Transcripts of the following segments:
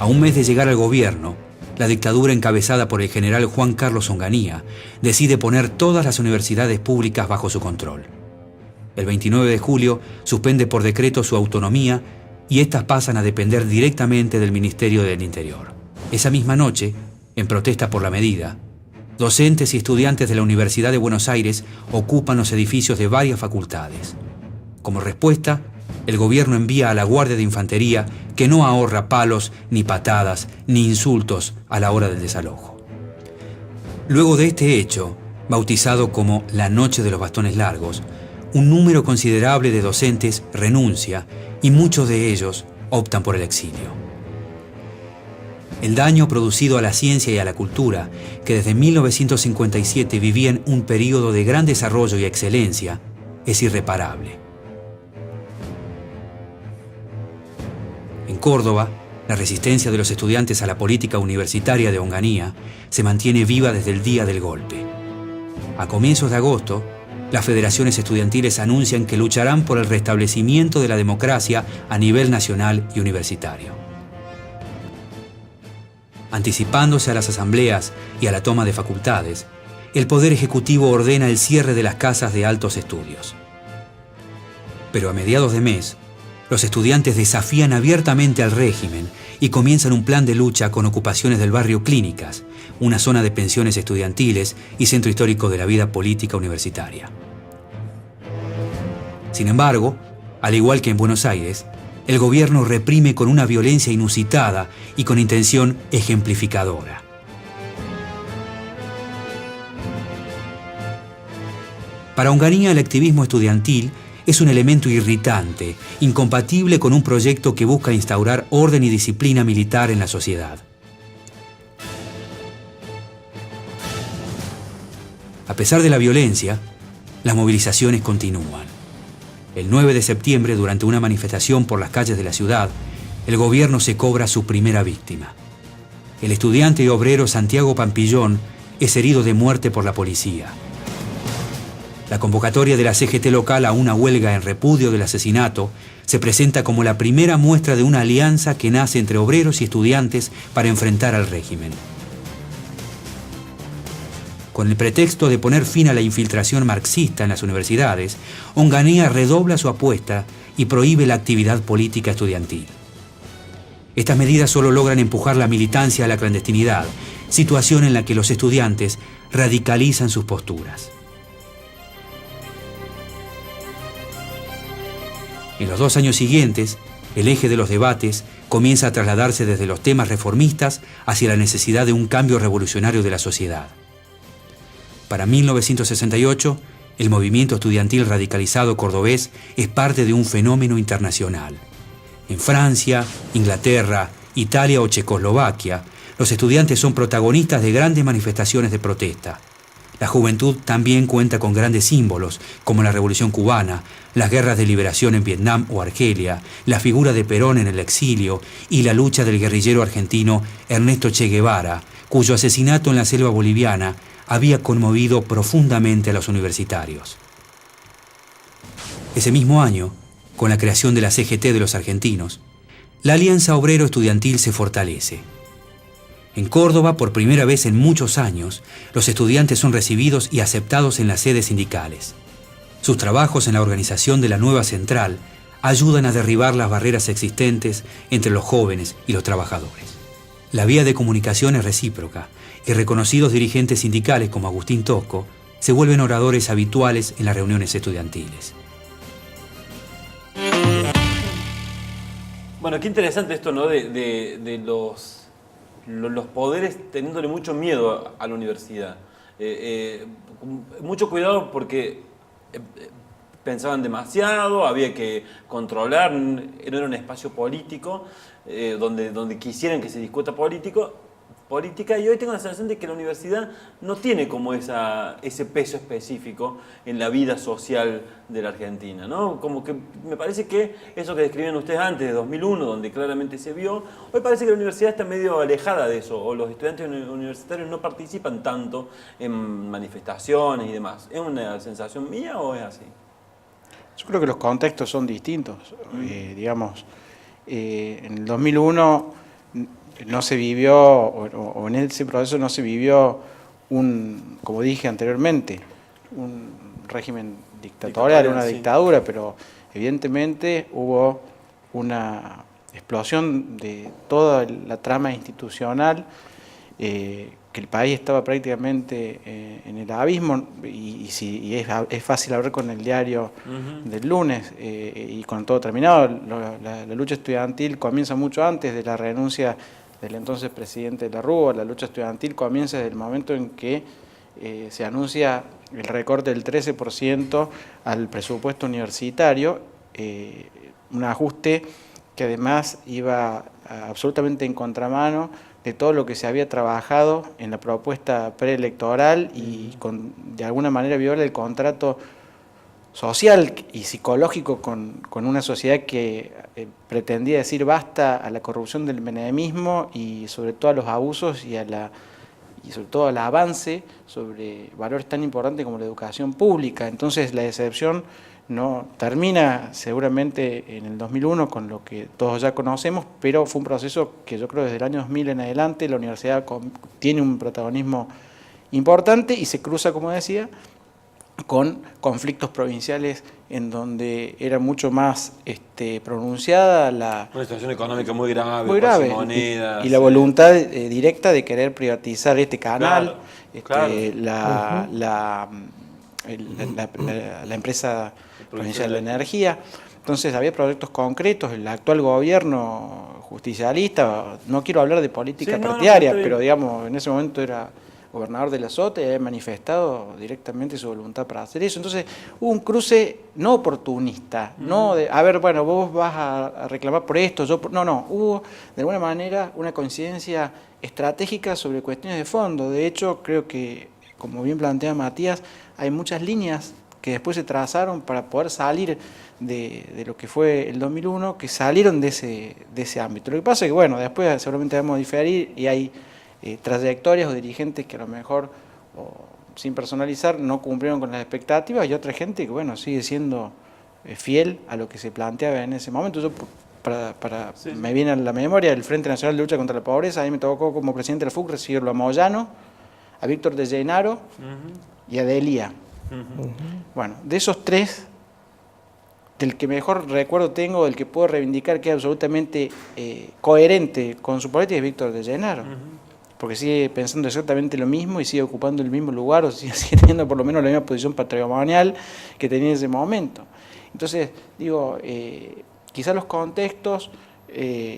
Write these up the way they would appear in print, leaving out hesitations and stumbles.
un mes de llegar al gobierno, la dictadura encabezada por el general Juan Carlos Onganía decide poner todas las universidades públicas bajo su control. El 29 de julio suspende por decreto su autonomía y éstas pasan a depender directamente del Ministerio del Interior. Esa misma noche, en protesta por la medida, docentes y estudiantes de la Universidad de Buenos Aires ocupan los edificios de varias facultades. Como respuesta, el gobierno envía a la Guardia de Infantería, que no ahorra palos, ni patadas, ni insultos a la hora del desalojo. Luego de este hecho, bautizado como la Noche de los Bastones Largos, un número considerable de docentes renuncia y muchos de ellos optan por el exilio. El daño producido a la ciencia y a la cultura, que desde 1957 vivían un periodo de gran desarrollo y excelencia, es irreparable. En Córdoba, la resistencia de los estudiantes a la política universitaria de Onganía se mantiene viva desde el día del golpe. A comienzos de agosto, las federaciones estudiantiles anuncian que lucharán por el restablecimiento de la democracia a nivel nacional y universitario. Anticipándose a las asambleas y a la toma de facultades, el Poder Ejecutivo ordena el cierre de las casas de altos estudios. Pero a mediados de mes, los estudiantes desafían abiertamente al régimen y comienzan un plan de lucha con ocupaciones del barrio Clínicas, una zona de pensiones estudiantiles y centro histórico de la vida política universitaria. Sin embargo, al igual que en Buenos Aires, el gobierno reprime con una violencia inusitada y con intención ejemplificadora. Para Onganía, el activismo estudiantil es un elemento irritante, incompatible con un proyecto que busca instaurar orden y disciplina militar en la sociedad. A pesar de la violencia, las movilizaciones continúan. El 9 de septiembre, durante una manifestación por las calles de la ciudad, el gobierno se cobra su primera víctima. El estudiante y obrero Santiago Pampillón es herido de muerte por la policía. La convocatoria de la CGT local a una huelga en repudio del asesinato se presenta como la primera muestra de una alianza que nace entre obreros y estudiantes para enfrentar al régimen. Con el pretexto de poner fin a la infiltración marxista en las universidades, Onganía redobla su apuesta y prohíbe la actividad política estudiantil. Estas medidas solo logran empujar la militancia a la clandestinidad, situación en la que los estudiantes radicalizan sus posturas. En los 2 años siguientes, el eje de los debates comienza a trasladarse desde los temas reformistas hacia la necesidad de un cambio revolucionario de la sociedad. Para 1968, el movimiento estudiantil radicalizado cordobés es parte de un fenómeno internacional. En Francia, Inglaterra, Italia o Checoslovaquia, los estudiantes son protagonistas de grandes manifestaciones de protesta. La juventud también cuenta con grandes símbolos, como la Revolución Cubana, las guerras de liberación en Vietnam o Argelia, la figura de Perón en el exilio y la lucha del guerrillero argentino Ernesto Che Guevara, cuyo asesinato en la selva boliviana había conmovido profundamente a los universitarios. Ese mismo año, con la creación de la CGT de los argentinos, la Alianza Obrero Estudiantil se fortalece. En Córdoba, por primera vez en muchos años, los estudiantes son recibidos y aceptados en las sedes sindicales. Sus trabajos en la organización de la nueva central ayudan a derribar las barreras existentes entre los jóvenes y los trabajadores. La vía de comunicación es recíproca y reconocidos dirigentes sindicales como Agustín Tosco se vuelven oradores habituales en las reuniones estudiantiles. Bueno, qué interesante esto, ¿no? De los poderes teniéndole mucho miedo a la universidad. Mucho cuidado porque pensaban demasiado, había que controlar, no era un espacio político donde quisieran que se discuta política, y hoy tengo la sensación de que la universidad no tiene como ese peso específico en la vida social de la Argentina, ¿no? Como que me parece que eso que describían ustedes antes, de 2001, donde claramente se vio, hoy parece que la universidad está medio alejada de eso, o los estudiantes universitarios no participan tanto en manifestaciones y demás. ¿Es una sensación mía o es así? Yo creo que los contextos son distintos. Digamos, en el 2001 no se vivió, o en ese proceso no se vivió como dije anteriormente, un régimen dictatorial, una dictadura, pero evidentemente hubo una explosión de toda la trama institucional, que el país estaba prácticamente en el abismo, y es fácil hablar con el diario del lunes, y con todo terminado. La lucha estudiantil comienza mucho antes de la renuncia del entonces presidente de la Rúa. La lucha estudiantil comienza desde el momento en que se anuncia el recorte del 13% al presupuesto universitario, un ajuste que además iba absolutamente en contramano de todo lo que se había trabajado en la propuesta preelectoral y de alguna manera viola el contrato social y psicológico con una sociedad que pretendía decir basta a la corrupción del menemismo y sobre todo a los abusos y sobre todo al avance sobre valores tan importantes como la educación pública. Entonces la decepción no termina seguramente en el 2001 con lo que todos ya conocemos, pero fue un proceso que yo creo desde el año 2000 en adelante la universidad tiene un protagonismo importante y se cruza, como decía, con conflictos provinciales en donde era mucho más pronunciada una situación económica muy grave monedas, y la voluntad directa de querer privatizar este canal, claro. La empresa provincial de energía. Entonces había proyectos concretos. El actual gobierno justicialista, no quiero hablar de política partidaria, pero digamos en ese momento era gobernador de la Sota y había manifestado directamente su voluntad para hacer eso. Entonces hubo un cruce no oportunista, no de, a ver, bueno, vos vas a reclamar por esto, no, hubo de alguna manera una coincidencia estratégica sobre cuestiones de fondo. De hecho, creo que, como bien plantea Matías, hay muchas líneas que después se trazaron para poder salir de lo que fue el 2001, que salieron de ese ámbito. Lo que pasa es que, bueno, después seguramente vamos a diferir y hay trayectorias o dirigentes que a lo mejor, sin personalizar, no cumplieron con las expectativas y otra gente que, bueno, sigue siendo fiel a lo que se planteaba en ese momento. Yo, me viene a la memoria el Frente Nacional de Lucha contra la Pobreza. A mí me tocó como presidente del FUC recibirlo a Moyano, a Víctor de Llenaro y a Delia. Bueno, de esos tres, del que mejor recuerdo tengo, del que puedo reivindicar que es absolutamente coherente con su política, es Víctor de Llenaro. Porque sigue pensando exactamente lo mismo y sigue ocupando el mismo lugar o sigue teniendo por lo menos la misma posición patrimonial que tenía en ese momento. Entonces, digo, quizás los contextos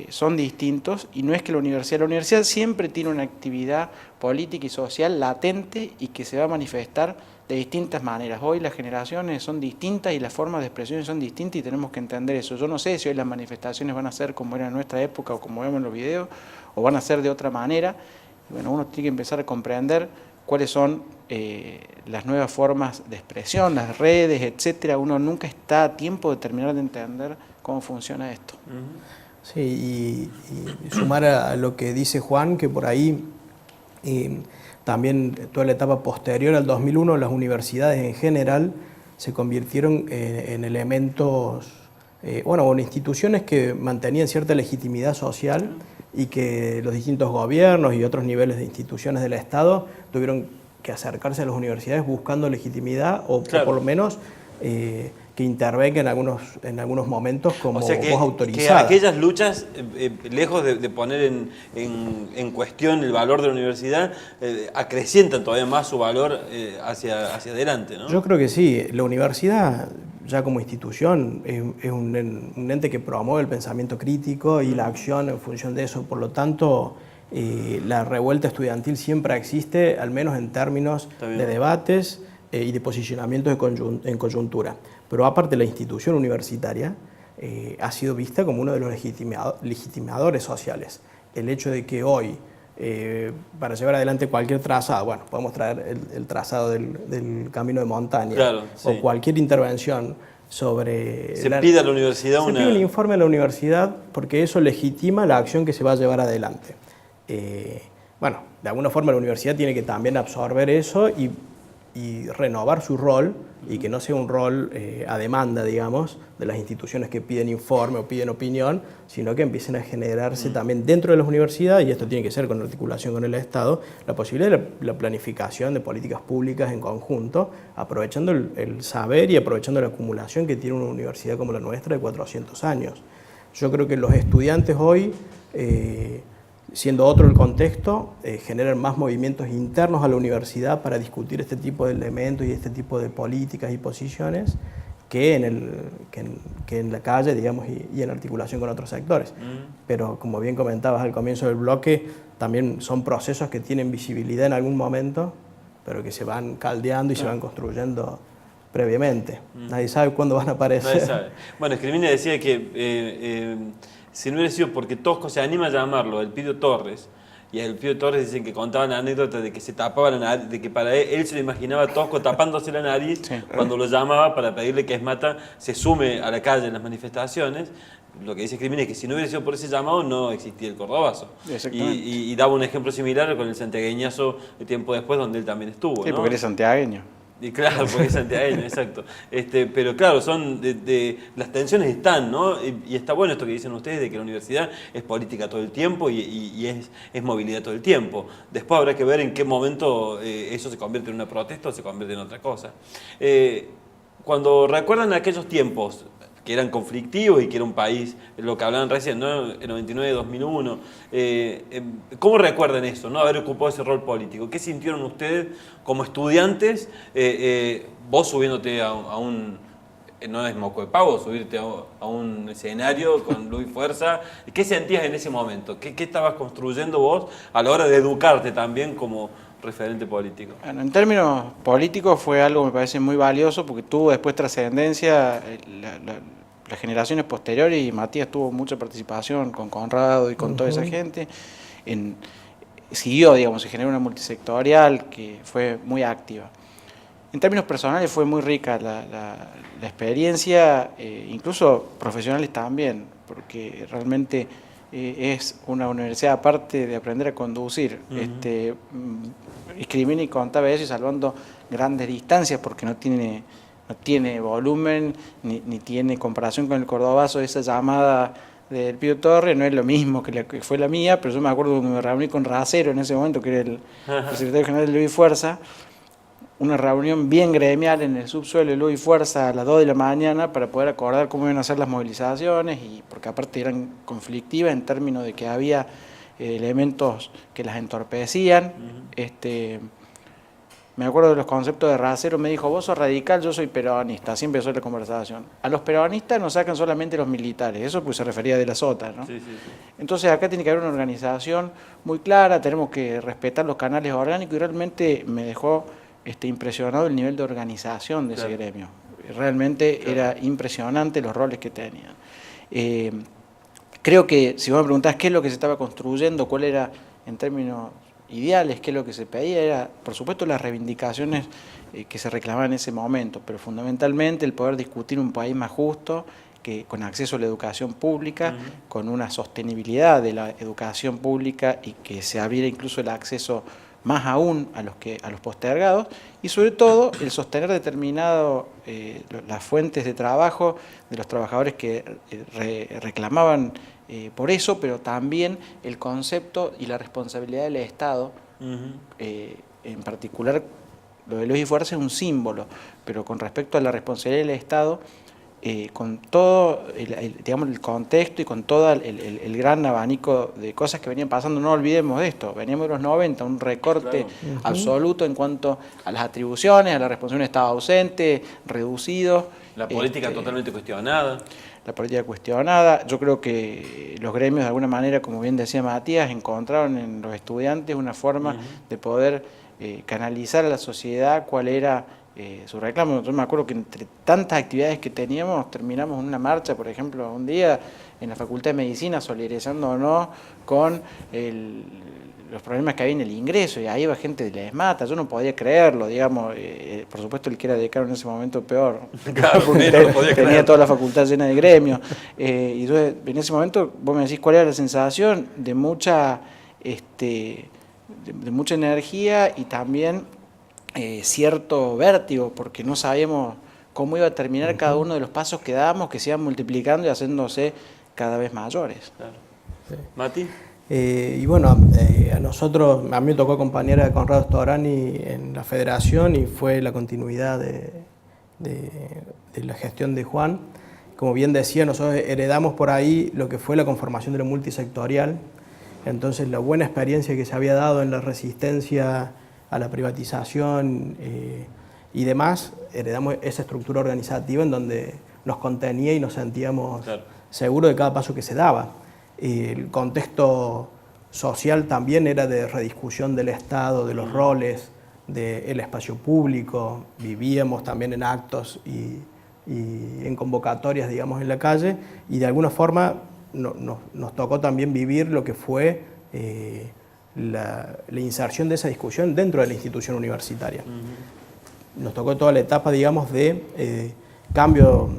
son distintos y no es que la universidad siempre tiene una actividad política y social latente y que se va a manifestar de distintas maneras. Hoy las generaciones son distintas y las formas de expresión son distintas y tenemos que entender eso. Yo no sé si hoy las manifestaciones van a ser como era en nuestra época o como vemos en los videos o van a ser de otra manera. Bueno, uno tiene que empezar a comprender cuáles son las nuevas formas de expresión, las redes, etcétera. Uno nunca está a tiempo de terminar de entender cómo funciona esto. Sí, y sumar a lo que dice Juan, que por ahí también toda la etapa posterior al 2001, las universidades en general se convirtieron en elementos, o en instituciones que mantenían cierta legitimidad social y que los distintos gobiernos y otros niveles de instituciones del Estado tuvieron que acercarse a las universidades buscando legitimidad o por lo menos que intervenga en algunos momentos como voz autorizada. Que aquellas luchas, lejos de poner en cuestión el valor de la universidad, acrecientan todavía más su valor hacia adelante, ¿no? Yo creo que sí. La universidad, ya como institución, es un ente que promueve el pensamiento crítico y la acción en función de eso. Por lo tanto, la revuelta estudiantil siempre existe, al menos en términos de debates y de posicionamientos en coyuntura. Pero aparte, la institución universitaria ha sido vista como uno de los legitimadores sociales. El hecho de que hoy, para llevar adelante cualquier trazado, bueno, podemos traer el trazado del camino de montaña, o cualquier intervención sobre... Se pide a la universidad Se pide un informe a la universidad porque eso legitima la acción que se va a llevar adelante. Bueno, de alguna forma la universidad tiene que también absorber eso y y renovar su rol y que no sea un rol a demanda, digamos, de las instituciones que piden informe o piden opinión, sino que empiecen a generarse también dentro de las universidades, y esto tiene que ser con articulación con el Estado, la posibilidad de la planificación de políticas públicas en conjunto, aprovechando el saber y aprovechando la acumulación que tiene una universidad como la nuestra de 400 años. Yo creo que los estudiantes hoy, siendo otro el contexto, generan más movimientos internos a la universidad para discutir este tipo de elementos y este tipo de políticas y posiciones que en la calle, digamos, y en articulación con otros sectores. Pero como bien comentabas al comienzo del bloque, también son procesos que tienen visibilidad en algún momento, pero que se van caldeando y se van construyendo previamente. Nadie sabe cuándo van a aparecer. Nadie sabe. Bueno, Scrivini decía que si no hubiera sido porque Tosco se anima a llamarlo Elpidio Torres, y a Elpidio Torres dicen que contaba la anécdota de que se tapaba la nariz, de que para él se lo imaginaba Tosco tapándose la nariz cuando lo llamaba para pedirle que Esmata se sume a la calle en las manifestaciones. Lo que dice Scrivini es que si no hubiera sido por ese llamado no existía el Cordobazo. Y daba un ejemplo similar con el santiagueñazo de tiempo después, donde él también estuvo. Sí, ¿no? porque él es santiagueño. Y claro, porque es santiagueño, exacto. Pero claro, son las tensiones están, ¿no? Y está bueno esto que dicen ustedes de que la universidad es política todo el tiempo y es movilidad todo el tiempo. Después habrá que ver en qué momento eso se convierte en una protesta o se convierte en otra cosa. Cuando recuerdan aquellos tiempos que eran conflictivos y que era un país, lo que hablaban recién, ¿no? En 99, 2001. ¿Cómo recuerdan eso, ¿no? Haber ocupado ese rol político? ¿Qué sintieron ustedes como estudiantes? Vos subiéndote a un... No es moco de pavo subirte a un escenario con Luis Fuerza. ¿Qué sentías en ese momento? ¿Qué estabas construyendo vos a la hora de educarte también como referente político? Bueno, en términos políticos fue algo que me parece muy valioso porque tuvo después trascendencia. Las generaciones posteriores, y Matías tuvo mucha participación con Conrado y con toda esa gente, siguió, digamos, se generó una multisectorial que fue muy activa. En términos personales fue muy rica la experiencia, incluso profesionales también, porque realmente es una universidad aparte de aprender a conducir. Scrivini contaba eso y salvando grandes distancias porque no tiene volumen ni tiene comparación con el Cordobazo. Esa llamada del Pío Torres no es lo mismo que fue la mía, pero yo me acuerdo cuando me reuní con Racero en ese momento, que era el secretario general de Luis Fuerza, una reunión bien gremial en el subsuelo de Luis Fuerza a las 2 de la mañana para poder acordar cómo iban a ser las movilizaciones, y porque aparte eran conflictivas en términos de que había elementos que las entorpecían. Me acuerdo de los conceptos de Racero, me dijo, vos sos radical, yo soy peronista, así empezó la conversación. A los peronistas nos sacan solamente los militares, eso pues se refería de la Sota, ¿no? Sí. Entonces acá tiene que haber una organización muy clara, tenemos que respetar los canales orgánicos, y realmente me dejó impresionado el nivel de organización de ese gremio. Realmente era impresionante los roles que tenían. Creo que si vos me preguntás qué es lo que se estaba construyendo, cuál era en términos ideales, qué es lo que se pedía, era por supuesto las reivindicaciones que se reclamaban en ese momento, pero fundamentalmente el poder discutir un país más justo, que con acceso a la educación pública, con una sostenibilidad de la educación pública, y que se abriera incluso el acceso más aún a los postergados, y sobre todo el sostener determinado las fuentes de trabajo de los trabajadores que reclamaban por eso, pero también el concepto y la responsabilidad del Estado, en particular lo de Luis Fuerza es un símbolo, pero con respecto a la responsabilidad del Estado, con todo el contexto y con todo el gran abanico de cosas que venían pasando. No olvidemos de esto, veníamos de los 90, un recorte absoluto en cuanto a las atribuciones, a la responsabilidad de Estado ausente, reducido. La política totalmente cuestionada. La política cuestionada. Yo creo que los gremios de alguna manera, como bien decía Matías, encontraron en los estudiantes una forma de poder canalizar a la sociedad cuál era su reclamo. Yo me acuerdo que entre tantas actividades que teníamos, terminamos en una marcha, por ejemplo, un día en la Facultad de Medicina, solidarizándonos con los problemas que había en el ingreso, y ahí iba gente de la ESMATA. Yo no podía creerlo, digamos, por supuesto el que era decano en ese momento peor, claro, porque tenía toda la facultad llena de gremios, y yo, en ese momento vos me decís cuál era la sensación de mucha, de mucha energía, y también cierto vértigo, porque no sabíamos cómo iba a terminar cada uno de los pasos que dábamos, que se iban multiplicando y haciéndose cada vez mayores. Claro. Sí. ¿Mati? Y bueno, a mí me tocó acompañar a Conrado Storani en la federación y fue la continuidad de la gestión de Juan. Como bien decía, nosotros heredamos por ahí lo que fue la conformación de la multisectorial. Entonces, la buena experiencia que se había dado en la resistencia a la privatización y demás, heredamos esa estructura organizativa en donde nos contenía y nos sentíamos seguros de cada paso que se daba. El contexto social también era de rediscusión del Estado, de los roles, del espacio público. Vivíamos también en actos y en convocatorias, digamos, en la calle, y de alguna forma nos tocó también vivir lo que fue la inserción de esa discusión dentro de la institución universitaria. Nos tocó toda la etapa, digamos, de cambio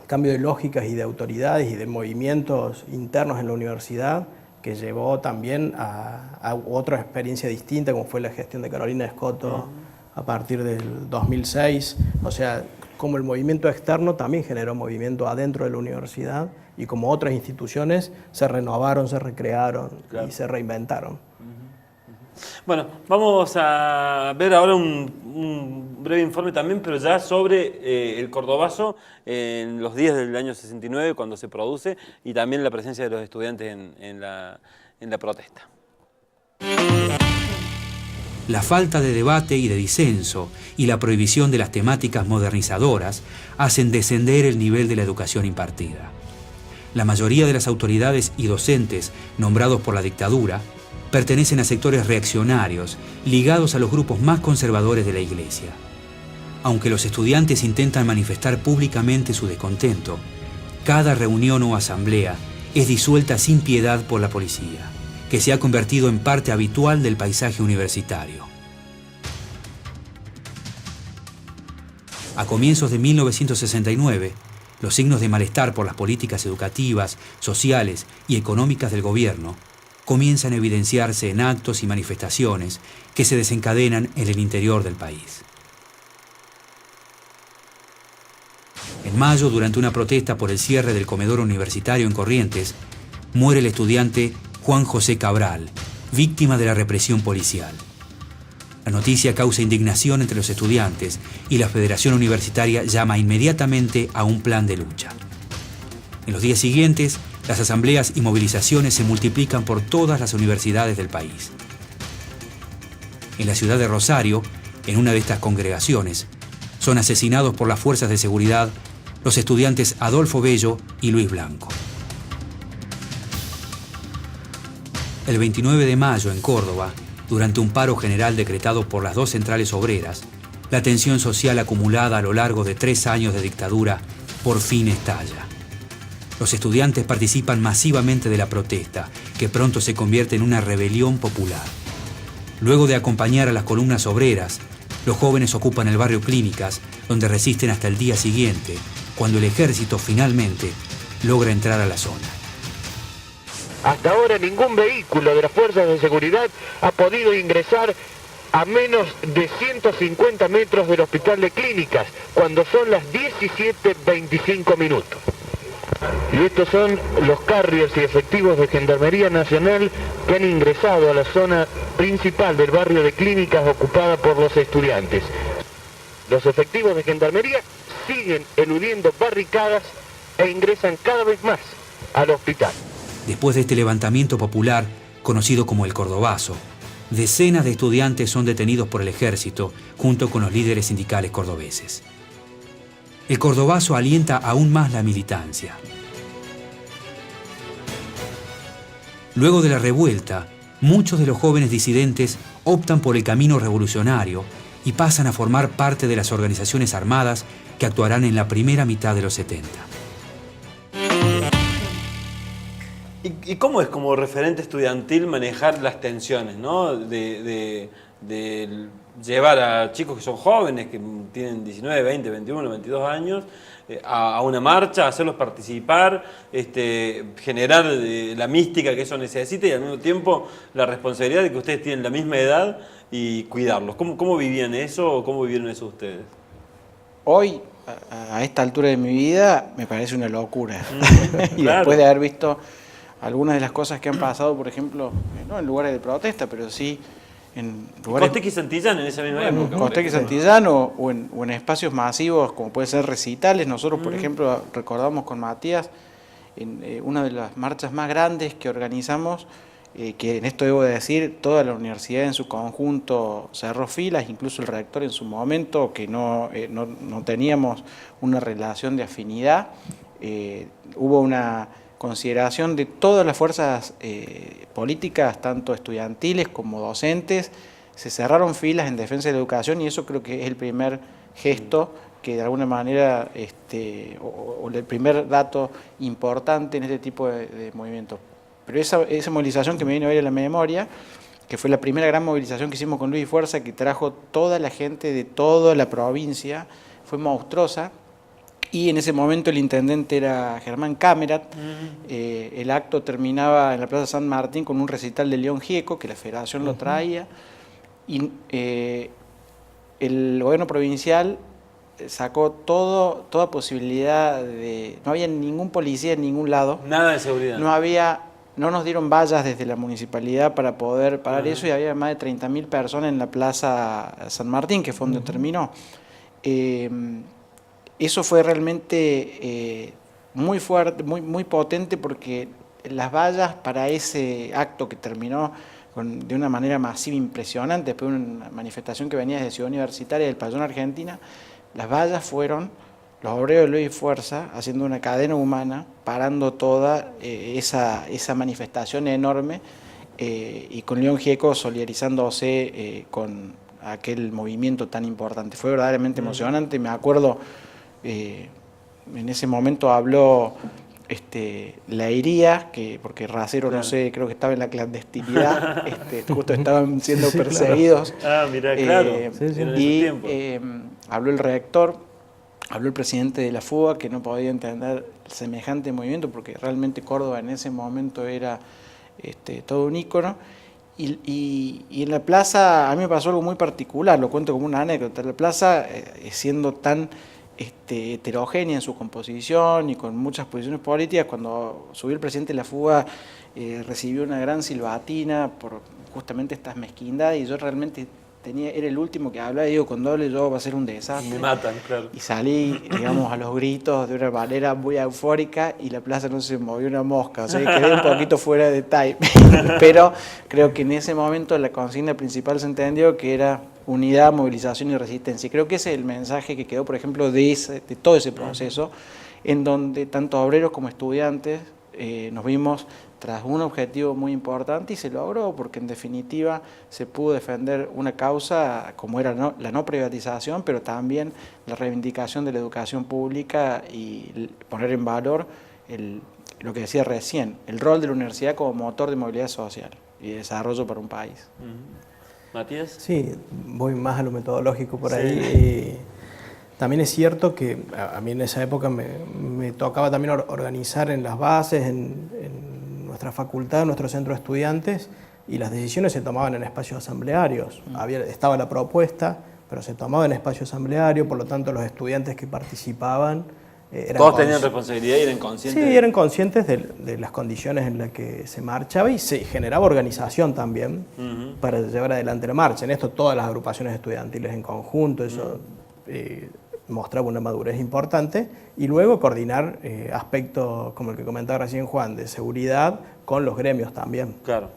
de lógicas y de autoridades y de movimientos internos en la universidad, que llevó también a otra experiencia distinta, como fue la gestión de Carolina Escoto a partir del 2006. O sea, como el movimiento externo también generó movimiento adentro de la universidad, y como otras instituciones se renovaron, se recrearon y se reinventaron. Bueno, vamos a ver ahora un breve informe también, pero ya sobre el Cordobazo en los días del año 69, cuando se produce, y también la presencia de los estudiantes en la protesta. La falta de debate y de disenso y la prohibición de las temáticas modernizadoras hacen descender el nivel de la educación impartida. La mayoría de las autoridades y docentes nombrados por la dictadura pertenecen a sectores reaccionarios ligados a los grupos más conservadores de la Iglesia. Aunque los estudiantes intentan manifestar públicamente su descontento, cada reunión o asamblea es disuelta sin piedad por la policía, que se ha convertido en parte habitual del paisaje universitario. A comienzos de 1969, los signos de malestar por las políticas educativas, sociales y económicas del gobierno comienzan a evidenciarse en actos y manifestaciones que se desencadenan en el interior del país. En mayo, durante una protesta por el cierre del comedor universitario en Corrientes, muere el estudiante Juan José Cabral, víctima de la represión policial. La noticia causa indignación entre los estudiantes y la Federación Universitaria llama inmediatamente a un plan de lucha. En los días siguientes, las asambleas y movilizaciones se multiplican por todas las universidades del país. En la ciudad de Rosario, en una de estas congregaciones, son asesinados por las fuerzas de seguridad los estudiantes Adolfo Bello y Luis Blanco. El 29 de mayo, en Córdoba, durante un paro general decretado por las dos centrales obreras, la tensión social acumulada a lo largo de 3 años de dictadura por fin estalla. Los estudiantes participan masivamente de la protesta, que pronto se convierte en una rebelión popular. Luego de acompañar a las columnas obreras, los jóvenes ocupan el barrio Clínicas, donde resisten hasta el día siguiente, cuando el ejército finalmente logra entrar a la zona. Hasta ahora ningún vehículo de las fuerzas de seguridad ha podido ingresar a menos de 150 metros del hospital de Clínicas, cuando son las 17:25 minutos. Y estos son los carriers y efectivos de Gendarmería Nacional que han ingresado a la zona principal del barrio de Clínicas ocupada por los estudiantes. Los efectivos de Gendarmería siguen eludiendo barricadas e ingresan cada vez más al hospital. Después de este levantamiento popular, conocido como el Cordobazo, decenas de estudiantes son detenidos por el ejército junto con los líderes sindicales cordobeses. El Cordobazo alienta aún más la militancia. Luego de la revuelta, muchos de los jóvenes disidentes optan por el camino revolucionario y pasan a formar parte de las organizaciones armadas que actuarán en la primera mitad de los 70. ¿Y cómo es como referente estudiantil manejar las tensiones, ¿no? De llevar a chicos que son jóvenes, que tienen 19, 20, 21, 22 años, a una marcha, hacerlos participar, generar la mística que eso necesita y al mismo tiempo la responsabilidad de que ustedes tienen la misma edad y cuidarlos? ¿Cómo vivían eso o cómo vivieron eso ustedes? Hoy, a esta altura de mi vida, me parece una locura. Y Claro. después de haber visto algunas de las cosas que han pasado, por ejemplo, no en lugares de protesta, pero sí en lugares... Costequi y Santillán en esa misma época. Costequi y Santillán o en espacios masivos como puede ser recitales. Nosotros, por ejemplo, recordamos con Matías en una de las marchas más grandes que organizamos, que en esto debo de decir, toda la universidad en su conjunto cerró filas, incluso el rector en su momento, que no teníamos una relación de afinidad. Hubo una consideración de todas las fuerzas políticas, tanto estudiantiles como docentes. Se cerraron filas en defensa de la educación y eso creo que es el primer gesto que de alguna manera, o el primer dato importante en este tipo de movimientos. Pero esa movilización que me viene a ver en la memoria, que fue la primera gran movilización que hicimos con Luz y Fuerza, que trajo toda la gente de toda la provincia, fue monstruosa. Y en ese momento el intendente era Germán Camerat. El acto terminaba en la Plaza San Martín con un recital de León Gieco, que la federación lo traía. Y el gobierno provincial sacó toda posibilidad de... No había ningún policía en ningún lado. Nada de seguridad. No nos dieron vallas desde la municipalidad para poder parar eso y había más de 30.000 personas en la Plaza San Martín, que fue donde terminó. Eso fue realmente muy fuerte, muy potente, porque las vallas para ese acto que terminó de una manera masiva impresionante, después de una manifestación que venía desde Ciudad Universitaria del Pabellón Argentina, las vallas fueron los obreros de Luz y Fuerza haciendo una cadena humana, parando toda esa manifestación enorme y con León Gieco solidarizándose con aquel movimiento tan importante. Fue verdaderamente emocionante. Me acuerdo, en ese momento habló la Iría, porque Racero, claro, no sé, creo que estaba en la clandestinidad, justo estaban siendo perseguidos. Claro. Mirá, claro. Y habló el rector, habló el presidente de la FUA, que no podía entender semejante movimiento, porque realmente Córdoba en ese momento era todo un ícono. Y en la plaza, a mí me pasó algo muy particular, lo cuento como una anécdota. La plaza, siendo tan heterogénea en su composición y con muchas posiciones políticas, cuando subió el presidente de la FUA, recibió una gran silbatina por justamente estas mezquindades, y yo realmente era el último que hablaba, y digo, con doble yo va a ser un desastre. Me matan, claro. Y salí, digamos, a los gritos de una manera muy eufórica y la plaza no se movió una mosca, o sea, quedé un poquito fuera de time. Pero creo que en ese momento la consigna principal se entendió que era unidad, movilización y resistencia. Y creo que ese es el mensaje que quedó, por ejemplo, de todo ese proceso, en donde tanto obreros como estudiantes nos vimos tras un objetivo muy importante, y se logró porque en definitiva se pudo defender una causa como era la no privatización, pero también la reivindicación de la educación pública y poner en valor lo que decía recién, el rol de la universidad como motor de movilidad social y de desarrollo para un país. ¿Matías? Sí, voy más a lo metodológico por ahí. También es cierto que a mí en esa época me tocaba también organizar en las bases, en nuestra facultad, en nuestro centro de estudiantes, y las decisiones se tomaban en espacios asamblearios. Estaba la propuesta, pero se tomaba en espacio asambleario, por lo tanto los estudiantes que participaban todos tenían responsabilidad y eran conscientes. Sí, eran conscientes de las condiciones en las que se marchaba, y se generaba organización también para llevar adelante la marcha. En esto todas las agrupaciones estudiantiles en conjunto, eso mostraba una madurez importante, y luego coordinar aspectos como el que comentaba recién Juan, de seguridad con los gremios también. Claro.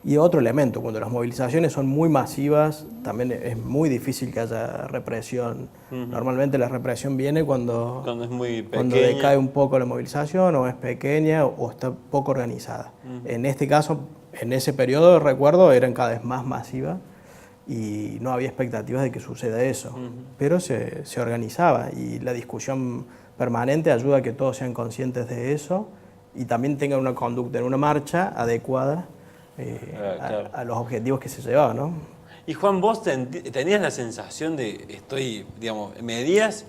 Y otro elemento, cuando las movilizaciones son muy masivas, también es muy difícil que haya represión. Normalmente la represión viene cuando es muy pequeña, cuando decae un poco la movilización, o es pequeña o está poco organizada. En este caso, en ese periodo, recuerdo, eran cada vez más masivas y no había expectativas de que suceda eso, pero se organizaba, y la discusión permanente ayuda a que todos sean conscientes de eso y también tengan una conducta en una marcha adecuada Claro. a los objetivos que se llevaban, ¿no? Y Juan, vos tenías la sensación de, medías,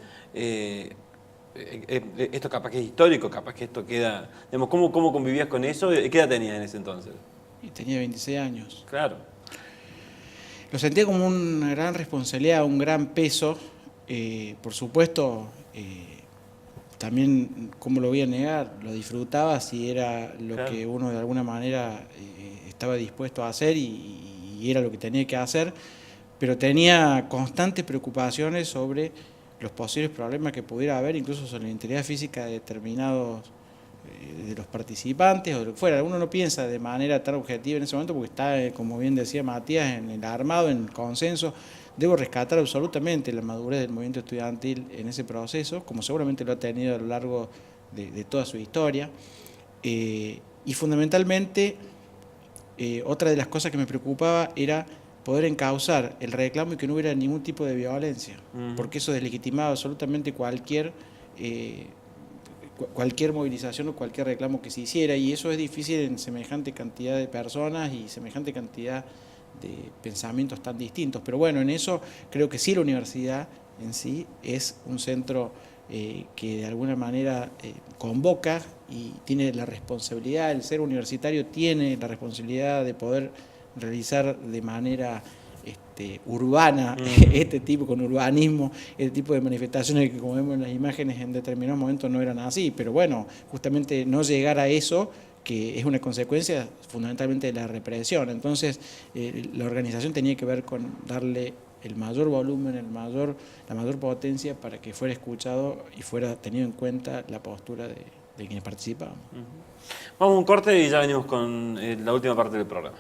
esto capaz que es histórico, capaz que esto queda, ¿cómo convivías con eso? ¿Qué edad tenías en ese entonces? Y tenía 26 años. Claro. Lo sentía como una gran responsabilidad, un gran peso. Por supuesto, también, ¿cómo lo voy a negar? Lo disfrutaba si era lo Claro. que uno de alguna manera estaba dispuesto a hacer y era lo que tenía que hacer, pero tenía constantes preocupaciones sobre los posibles problemas que pudiera haber, incluso sobre la integridad física de determinados de los participantes o de lo que fuera. Uno no piensa de manera tan objetiva en ese momento porque está, como bien decía Matías, en el armado, en el consenso. Debo rescatar absolutamente la madurez del movimiento estudiantil en ese proceso, como seguramente lo ha tenido a lo largo de toda su historia. Y fundamentalmente, otra de las cosas que me preocupaba era poder encauzar el reclamo y que no hubiera ningún tipo de violencia, porque eso deslegitimaba absolutamente cualquier movilización o cualquier reclamo que se hiciera, y eso es difícil en semejante cantidad de personas y semejante cantidad de pensamientos tan distintos. Pero bueno, en eso creo que sí la universidad en sí es un centro que de alguna manera convoca y tiene la responsabilidad, el ser universitario tiene la responsabilidad de poder realizar de manera urbana, con urbanismo, este tipo de manifestaciones que, como vemos en las imágenes, en determinados momentos no eran así, pero bueno, justamente no llegar a eso, que es una consecuencia fundamentalmente de la represión. Entonces, la organización tenía que ver con darle el mayor volumen, la mayor potencia para que fuera escuchado y fuera tenido en cuenta la postura de quienes participaban. Vamos a un corte y ya venimos con la última parte del programa.